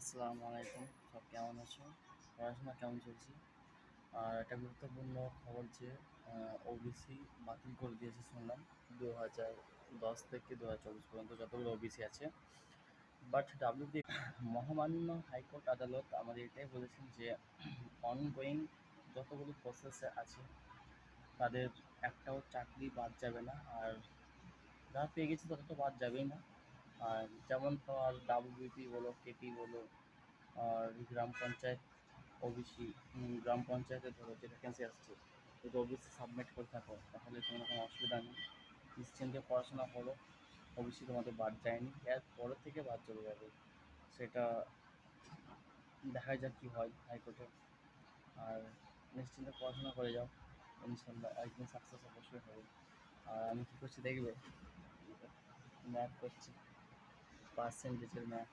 আসসালামু আলাইকুম। সব কেমন আছো? পড়াশোনা কেমন চলছে? আর একটা গুরুত্বপূর্ণ খবর যে ওবিসি বাতিল করে দিয়েছে শুনলাম। 2010 থেকে 2024 পর্যন্ত যতগুলো ওবিসি আছে। বাট মহামান্য হাইকোর্ট আদালত আমাদের এটাই বলেছেন যে অনগোয়িং যতগুলো প্রসেসে আছে তাদের একটাও চাকরি বাদ যাবে না। আর যারা পেয়ে গেছে তারা তো বাদ যাবেই না। আর যেমন তোমার ডাব্লিউবিপি বলো, কেপি বলো, আর গ্রাম পঞ্চায়েত ওবিসি, গ্রাম পঞ্চায়েতে ধরো যে ভ্যাকেন্সি আসছে, যদি ওবিসি সাবমিট করে থাকো তাহলে কোনো রকম অসুবিধা নেই, নিশ্চিন্তে পড়াশোনা করো। ওবিসি তোমাদের বাদ যায়নি, এর পরের থেকে বাদ চলে যাবে। সেটা দেখা যাক কী হয় হাইকোর্টে। আর নিশ্চিন্তে পড়াশোনা করে যাও, ইনশাল্লাহ একদিন সাকসেস অবশ্যই হবে। আর আমি কী করছি দেখবে, ম্যাথ করছি, পার্সেন্টেজের ম্যাথ।